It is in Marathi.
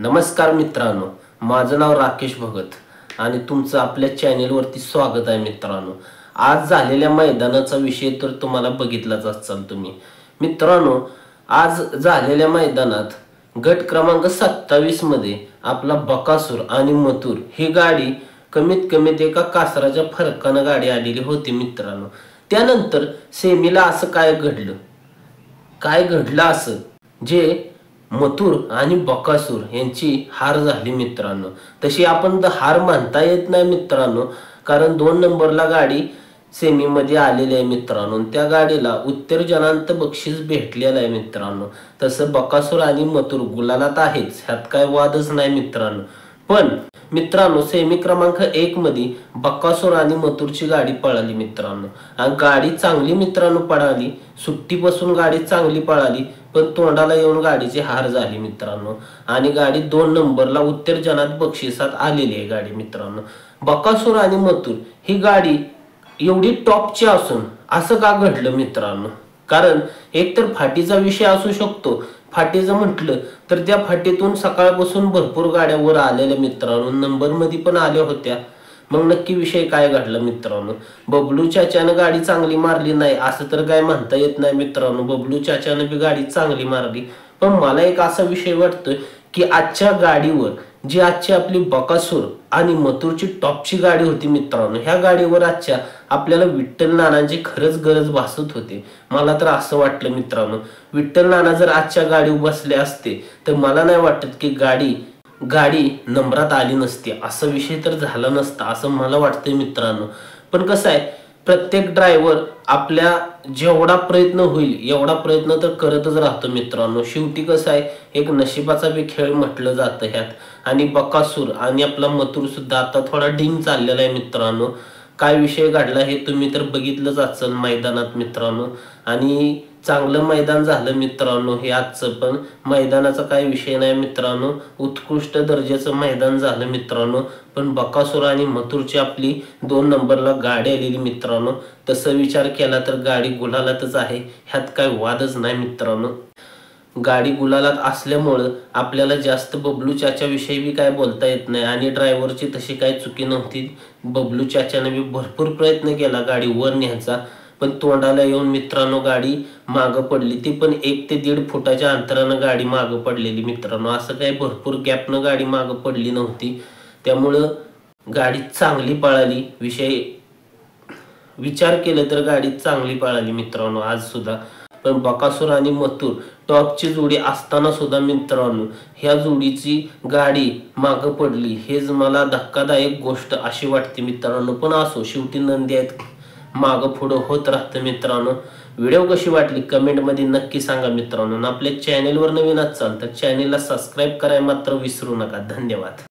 नमस्कार मित्रांनो, माझं नाव राकेश भगत आणि तुमचं आपल्या चॅनेलवरती स्वागत आहे मित्रांनो। आज झालेल्या मैदानाचा विषय तर तुम्हाला बघितलाच असाल तुम्ही मित्रांनो। आज झालेल्या मैदानात गट क्रमांक 27 मध्ये आपला बकासूर आणि मथुर ही गाडी कमीत कमी एका कासराच्या फरकाने गाडी आलेली होती मित्रांनो। त्यानंतर सेमीला असं काय घडलं असं जे मथुर आणि बकासूर यांची हार झाली मित्रांनो। तशी आपण हार म्हणता येत नाही मित्रांनो, कारण 2 नंबरला गाडी सेमी मध्ये आलेली आहे मित्रांनो। त्या गाडीला उत्तर जनांत बक्षीस भेटलेलं आहे मित्रांनो। तसं बकासूर आणि मथुर गुलालात आहेच, ह्यात काय वादच नाही मित्रांनो। पण मित्रांनो सेमी क्रमांक 1 मध्ये बकासूर आणि मथुरची गाडी पळाली मित्रांनो आणि गाडी चांगली मित्रांनो पळाली। सुट्टीपासून गाडी चांगली पळाली, पण तोंडाला येऊन गाडीची हार झाली मित्रांनो आणि गाडी 2 नंबरला उत्तर जनात बक्षिसात आलेली आहे गाडी मित्रांनो। बकासूर आणि मथुर ही गाडी एवढी टॉपची असून असं का घडलं मित्रांनो? कारण एक तर फाटीचा विषय असू शकतो। फाटीचं म्हटलं तर त्या फाटीतून सकाळपासून भरपूर गाड्या वर आलेल्या मित्रांनो, नंबर मध्ये पण आल्या होत्या। मग नक्की विषय काय घडला मित्रांनो? बबलू चाचाने गाडी चांगली मारली नाही असं तर काय म्हणता येत नाही मित्रांनो। बबलू चाचाने बी गाडी चांगली मारली, पण मला एक असा विषय वाटतोय की आजच्या गाडीवर जी आजची आपली बकासूर आणि मथुरची टॉपची गाडी होती मित्रांनो, ह्या गाडीवर आजच्या आपल्याला विठ्ठल नानांची खरंच गरज भासत होती। मला तर असं वाटलं मित्रांनो, विठ्ठल नाना जर आजच्या गाडीवर बसले असते तर मला नाही वाटत की गाडी नंबरात आली नसती, असा विषय तर झाला नसता असं मला वाटतंय मित्रांनो। पण कसं आहे, प्रत्येक ड्रायव्हर आपल्या जेवढा प्रयत्न होईल एवढा प्रयत्न तर करतच राहतो मित्रांनो। शेवटी कसं आहे, एक नशिबाचा बी खेळ म्हटलं जातं ह्यात। आणि बकासूर आणि आपला मथुर सुद्धा आता थोडा डिंग चाललेला आहे मित्रांनो। काय विषय घडला हे तुम्ही तर बघितलंच असेल मैदानात मित्रांनो, आणि चांगलं मैदान झालं मित्रांनो हे आजचं। पण मैदानाचा काही विषय नाही मित्रांनो, उत्कृष्ट दर्जाचं मैदान झालं मित्रांनो। पण बकासूर आणि मथुरची आपली 2 नंबरला गाडी आलेली मित्रांनो। तसं विचार केला तर गाडी गुलालातच आहे, ह्यात काय वादच नाही मित्रांनो। गाडी गुलालात असल्यामुळं आपल्याला जास्त बबलू चाचा विषयी बी काय बोलता येत नाही आणि ड्रायव्हरची तशी काही चुकी नव्हती। बबलू चाचाने बी भरपूर प्रयत्न केला गाडी वर न्यायचा, पण तोंडाला येऊन मित्रांनो गाडी मागं पडली। ती पण 1 ते 1.5 फुटाच्या अंतरानं गाडी मागं पडलेली मित्रांनो, असं काही भरपूर गॅपनं गाडी मागं पडली नव्हती। त्यामुळं गाडी चांगली पळाली, विचार केलं तर गाडी चांगली पळाली मित्रांनो आज सुद्धा। पण बकासूर आणि मथुर टॉपची जोडी असताना सुद्धा मित्रांनो ह्या जोडीची गाडी मागं पडली, हेच मला धक्कादायक गोष्ट अशी वाटते मित्रांनो। पण असो, शेवटी नंदी आहेत, मागं पुढं होत राहतं मित्रांनो। व्हिडिओ कशी वाटली कमेंट मध्ये नक्की सांगा मित्रांनो। आपल्या चॅनेलवर नवीन असाल तर चॅनेलला सबस्क्राईब करायला मात्र विसरू नका। धन्यवाद।